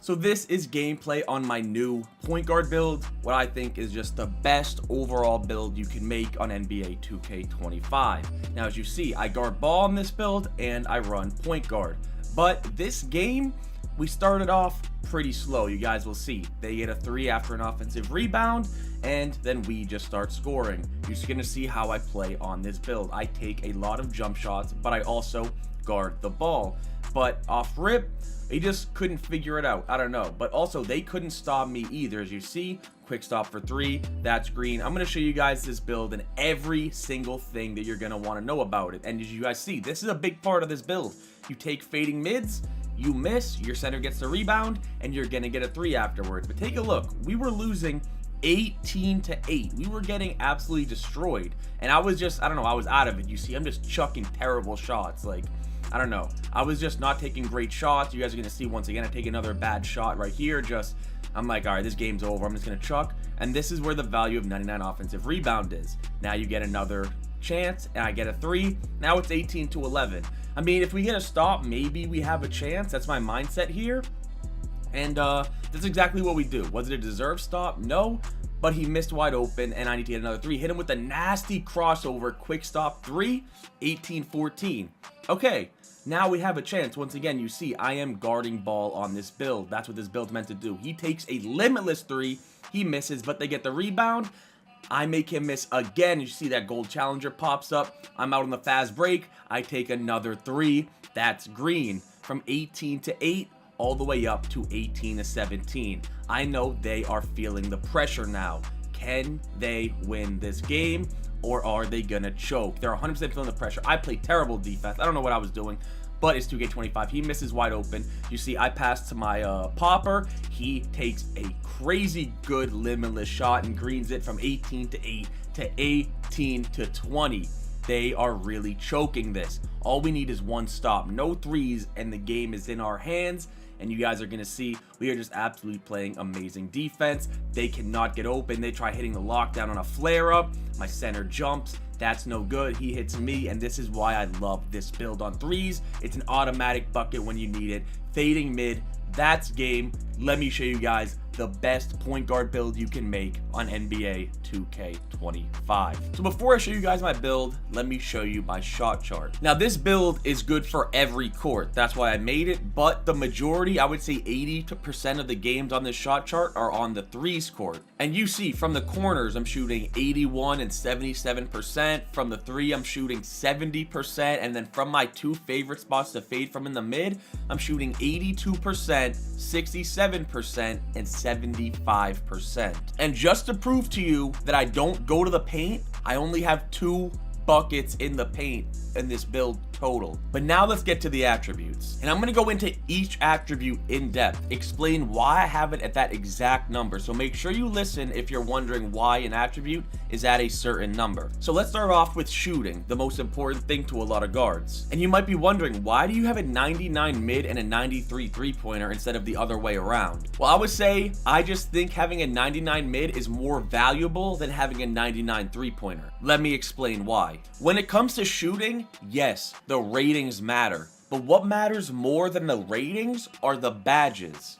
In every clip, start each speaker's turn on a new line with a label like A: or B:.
A: So this is gameplay on my new point guard build, what I think is just the best overall build you can make on NBA 2K25. Now as you see, I guard ball on this build and I run point guard. But this game, we started off pretty slow. You guys will see. They get a 3 after an offensive rebound, and then we just start scoring. You're just gonna see how I play on this build. I take a lot of jump shots, but I also guard the ball. But off rip, they just couldn't figure it out. I don't know. But also, they couldn't stop me either. As you see, quick stop for 3. That's green. I'm going to show you guys this build and every single thing that you're going to want to know about it. And as you guys see, this is a big part of this build. You take fading mids, you miss, your center gets the rebound, and you're going to get a 3 afterwards. But take a look. We were losing 18-8. We were getting absolutely destroyed. And I was just, I don't know, I was out of it. You see, I'm just chucking terrible shots. Like, I don't know. I was just not taking great shots. You guys are going to see once again, I take another bad shot right here. I'm like, all right, this game's over. I'm just going to chuck. And this is where the value of 99 offensive rebound is. Now you get another chance and I get a 3. Now it's 18-11. I mean, if we get a stop, maybe we have a chance. That's my mindset here. And that's exactly what we do. Was it a deserved stop? No. But he missed wide open, and I need to get another 3. Hit him with a nasty crossover, quick stop 3, 18-14. Okay, now we have a chance. Once again, you see, I am guarding ball on this build. That's what this build's meant to do. He takes a limitless 3. He misses, but they get the rebound. I make him miss again. You see that gold challenger pops up. I'm out on the fast break. I take another 3. That's green. From 18-8. All the way up to 18-17. I know they are feeling the pressure now. Can they win this game, or are they gonna choke? They're 100% feeling the pressure. I play terrible defense. I don't know what I was doing, but it's 2K25. He misses wide open. You see, I pass to my popper. He takes a crazy good limitless shot and greens it from 18-8 to 18-20. They are really choking this. All we need is one stop. No 3s, and the game is in our hands. And you guys are going to see we are just absolutely playing amazing defense. They cannot get open. They try hitting the lockdown on a flare-up. My center jumps. That's no good. He hits me, and this is why I love this build on 3s. It's an automatic bucket when you need it. Fading mid, that's game. Let me show you guys the best point guard build you can make on NBA 2K25. So before I show you guys my build, let me show you my shot chart. Now this build is good for every court. That's why I made it, but the majority, I would say 80% of the games on this shot chart are on the 3s court. And you see from the corners, I'm shooting 81 and 77%. From the 3, I'm shooting 70%. And then from my 2 favorite spots to fade from in the mid, I'm shooting 82%, 67%, and 75%. And just to prove to you that I don't go to the paint, I only have 2 buckets in the paint in this build total. But now let's get to the attributes. And I'm gonna go into each attribute in depth, explain why I have it at that exact number. So make sure you listen if you're wondering why an attribute is at a certain number. So let's start off with shooting, the most important thing to a lot of guards. And you might be wondering, why do you have a 99 mid and a 93 3-pointer instead of the other way around? Well, I would say I just think having a 99 mid is more valuable than having a 99 3-pointer. Let me explain why. When it comes to shooting, yes, the ratings matter, but what matters more than the ratings are the badges.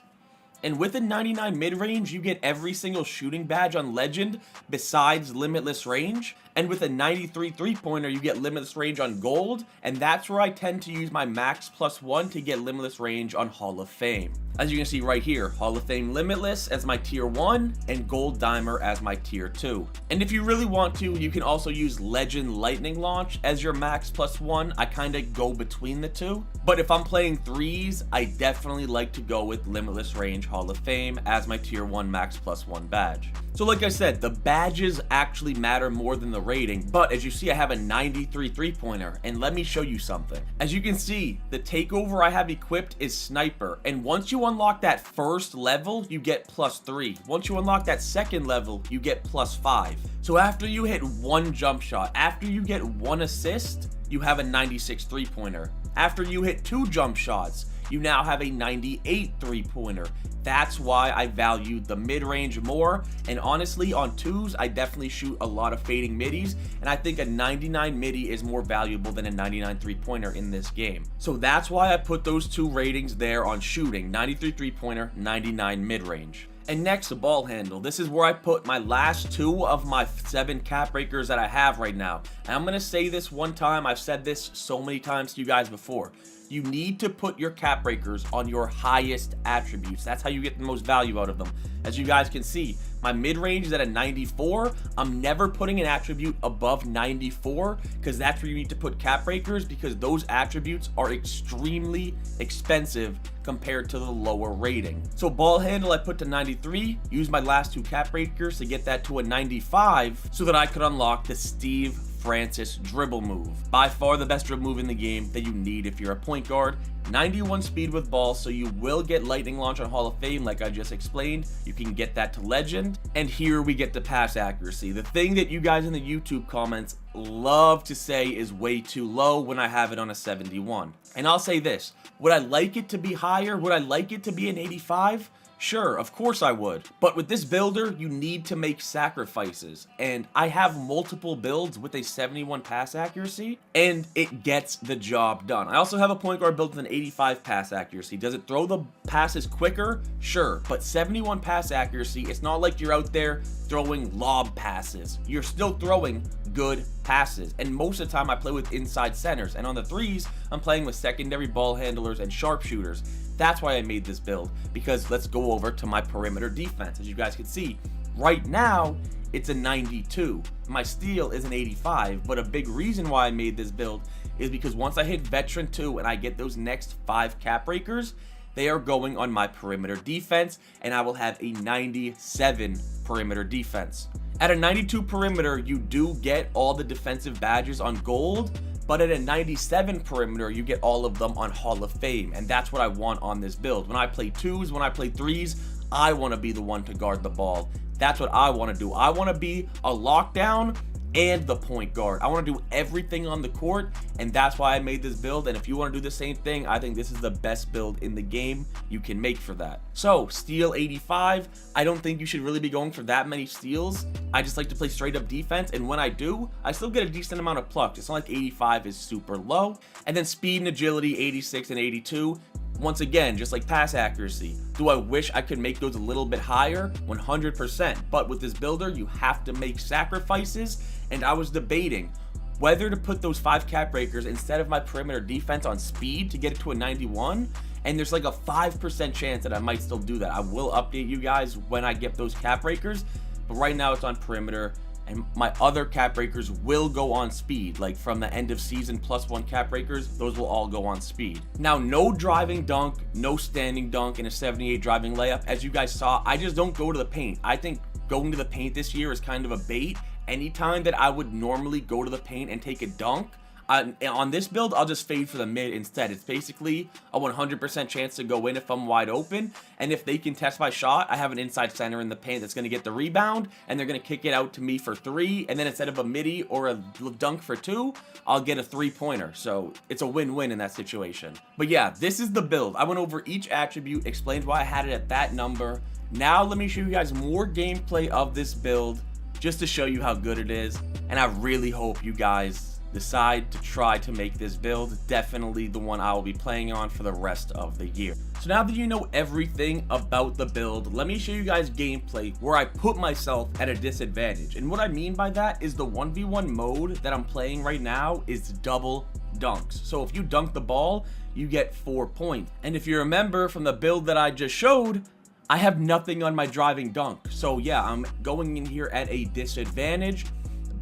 A: And with a 99 mid-range, you get every single shooting badge on Legend besides Limitless Range. And with a 93 3-pointer, you get Limitless Range on Gold. And that's where I tend to use my Max +1 to get Limitless Range on Hall of Fame. As you can see right here, Hall of Fame Limitless as my tier 1 and Gold Dimer as my tier 2. And if you really want to, you can also use Legend Lightning Launch as your Max +1. I kind of go between the two. But if I'm playing 3s, I definitely like to go with Limitless Range Hall of Fame as my tier 1 Max +1 badge. So like I said, the badges actually matter more than the rating, but as you see, I have a 93 3-pointer, and let me show you something. As you can see, the takeover I have equipped is Sniper, and once you unlock that first level, you get +3. Once you unlock that second level, you get +5. So after you hit 1 jump shot, after you get 1 assist, you have a 96 3-pointer. After you hit 2 jump shots, you now have a 98 three-pointer. That's why I valued the mid-range more, and honestly, on twos, I definitely shoot a lot of fading middies, and I think a 99 midi is more valuable than a 99 three-pointer in this game. So that's why I put those two ratings there on shooting, 93 three-pointer, 99 mid-range. And next, the ball handle. This is where I put my last two of my 7 cap breakers that I have right now. And I'm going to say this one time. I've said this so many times to you guys before. You need to put your cap breakers on your highest attributes. That's how you get the most value out of them. As you guys can see, my mid-range is at a 94. I'm never putting an attribute above 94 because that's where you need to put cap breakers, because those attributes are extremely expensive compared to the lower rating. So ball handle I put to 93, use my last 2 cap breakers to get that to a 95 so that I could unlock the Steve Francis dribble move. By far the best dribble move in the game that you need if you're a point guard. 91 speed with ball, so you will get lightning launch on Hall of Fame like I just explained. You can get that to legend. And here we get to pass accuracy. The thing that you guys in the YouTube comments love to say is way too low when I have it on a 71. And I'll say this, would I like it to be higher? Would I like it to be an 85? Sure, of course I would. But with this builder, you need to make sacrifices. And I have multiple builds with a 71 pass accuracy, and it gets the job done. I also have a point guard build with an 85 pass accuracy. Does it throw the passes quicker? Sure, but 71 pass accuracy, it's not like you're out there throwing lob passes. You're still throwing good passes, and most of the time I play with inside centers, and on the threes I'm playing with secondary ball handlers and sharpshooters. That's why I made this build, because let's go over to my perimeter defense. As you guys can see, right now it's a 92. My steal is an 85, but a big reason why I made this build is because once I hit veteran 2 and I get those next 5 cap breakers, they are going on my perimeter defense, and I will have a 97 perimeter defense. At a 92 perimeter, you do get all the defensive badges on gold, but at a 97 perimeter, you get all of them on Hall of Fame, and that's what I want on this build. When I play twos, when I play threes, I want to be the one to guard the ball. That's what I want to do. I want to be a lockdown and the point guard. I want to do everything on the court, and that's why I made this build. And if you want to do the same thing, I think this is the best build in the game you can make for that. So steal 85, I don't think you should really be going for that many steals. I just like to play straight up defense, and when I do, I still get a decent amount of pluck. It's not like 85 is super low. And then speed and agility, 86 and 82. Once again, just like pass accuracy, do I wish I could make those a little bit higher? 100%. But with this builder, you have to make sacrifices, and I was debating whether to put those 5 cap breakers instead of my perimeter defense on speed to get it to a 91, and there's like a 5% chance that I might still do that. I will update you guys when I get those cap breakers, but right now it's on perimeter. And my other cap breakers will go on speed, like from the end of season +1 cap breakers, those will all go on speed. Now, no driving dunk, no standing dunk, and a 78 driving layup. As you guys saw, I just don't go to the paint. I think going to the paint this year is kind of a bait. Anytime that I would normally go to the paint and take a dunk, on this build, I'll just fade for the mid instead. It's basically a 100% chance to go in if I'm wide open, and if they can test my shot, I have an inside center in the paint that's going to get the rebound, and they're going to kick it out to me for 3, and then instead of a midi or a dunk for 2, I'll get a 3-pointer. So it's a win-win in that situation. But yeah, this is the build. I went over each attribute, explained why I had it at that number. Now let me show you guys more gameplay of this build, just to show you how good it is, and I really hope you guys decide to try to make this build. Definitely the one I will be playing on for the rest of the year. So now that you know everything about the build, let me show you guys gameplay where I put myself at a disadvantage. And what I mean by that is the 1v1 mode that I'm playing right now is double dunks. So if you dunk the ball, you get 4 points. And if you remember from the build that I just showed, I have nothing on my driving dunk. So yeah, I'm going in here at a disadvantage,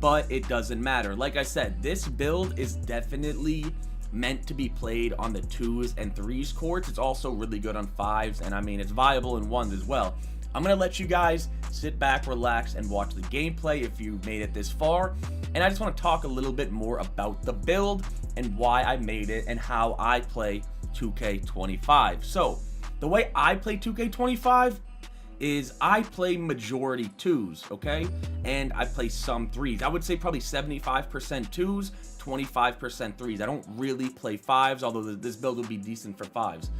A: but it doesn't matter. Like I said, this build is definitely meant to be played on the 2s and 3s courts. It's also really good on 5s, and I mean, it's viable in 1s as well. I'm gonna let you guys sit back, relax, and watch the gameplay if you made it this far. And I just want to talk a little bit more about the build and why I made it and how I play 2K25. So the way I play 2K25 is I play majority 2s, okay? And I play some 3s. I would say probably 75% 2s, 25% 3s. I don't really play 5s, although this build would be decent for 5s.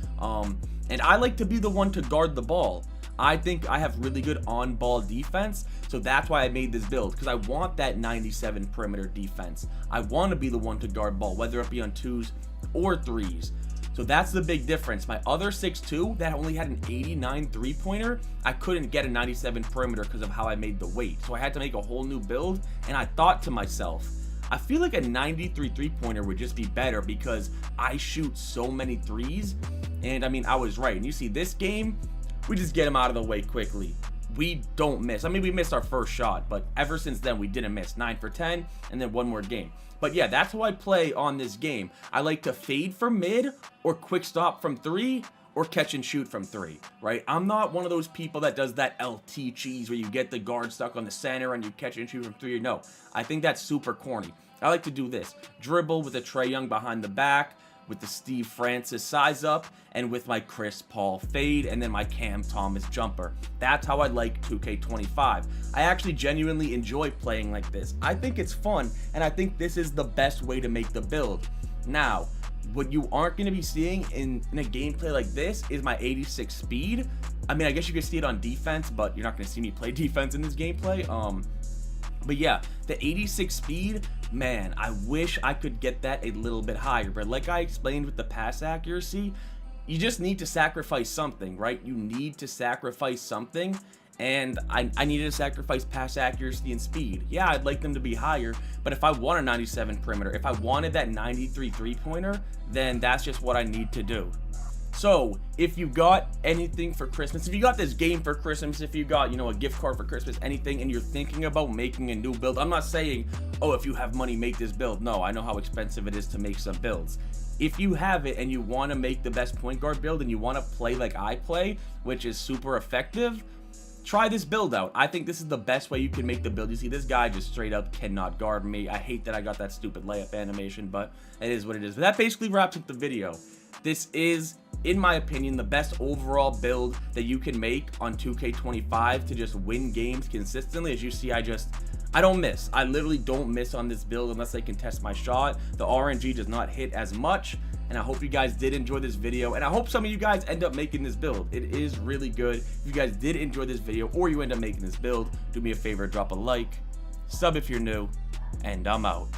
A: And I like to be the one to guard the ball. I think I have really good on-ball defense, so that's why I made this build, because I want that 97 perimeter defense. I want to be the one to guard ball, whether it be on 2s or 3s. So that's the big difference. My other 6'2" that only had an 89 three-pointer, I couldn't get a 97 perimeter because of how I made the weight. So I had to make a whole new build, and I thought to myself, I feel like a 93 three-pointer would just be better because I shoot so many threes. And I mean, I was right. And you see this game, we just get him out of the way quickly. We don't miss. I mean, we missed our first shot, but ever since then, we didn't miss. 9 for 10, and then one more game. But yeah, that's how I play on this game. I like to fade from mid, or quick stop from 3, or catch and shoot from 3, right? I'm not one of those people that does that LT cheese where you get the guard stuck on the center and you catch and shoot from 3. No, I think that's super corny. I like to do this. Dribble with a Trae Young behind the back, with the Steve Francis size up, and with my Chris Paul fade, and then my Cam Thomas jumper. That's how I like 2K25. I actually genuinely enjoy playing like this. I think it's fun, and I think this is the best way to make the build. Now, what you aren't going to be seeing in a gameplay like this is my 86 speed. I mean, I guess you can see it on defense, but you're not going to see me play defense in this gameplay. But yeah, the 86 speed, man, I wish I could get that a little bit higher. But like I explained with the pass accuracy, you just need to sacrifice something, right? You need to sacrifice something. And I needed to sacrifice pass accuracy and speed. Yeah, I'd like them to be higher, but if I want a 97 perimeter, if I wanted that 93 three-pointer, then that's just what I need to do. So, if you got anything for Christmas, if you got this game for Christmas, if you got, a gift card for Christmas, anything, and you're thinking about making a new build, I'm not saying, oh, if you have money, make this build. No, I know how expensive it is to make some builds. If you have it and you want to make the best point guard build and you want to play like I play, which is super effective, try this build out. I think this is the best way you can make the build. You see, this guy just straight up cannot guard me. I hate that I got that stupid layup animation, but it is what it is. But that basically wraps up the video. This is, in my opinion, the best overall build that you can make on 2K25 to just win games consistently. As you see, I don't miss. I literally don't miss on this build unless I can test my shot. The RNG does not hit as much. And I hope you guys did enjoy this video, and I hope some of you guys end up making this build. It is really good. If you guys did enjoy this video, or you end up making this build, do me a favor, drop a like, sub if you're new, and I'm out.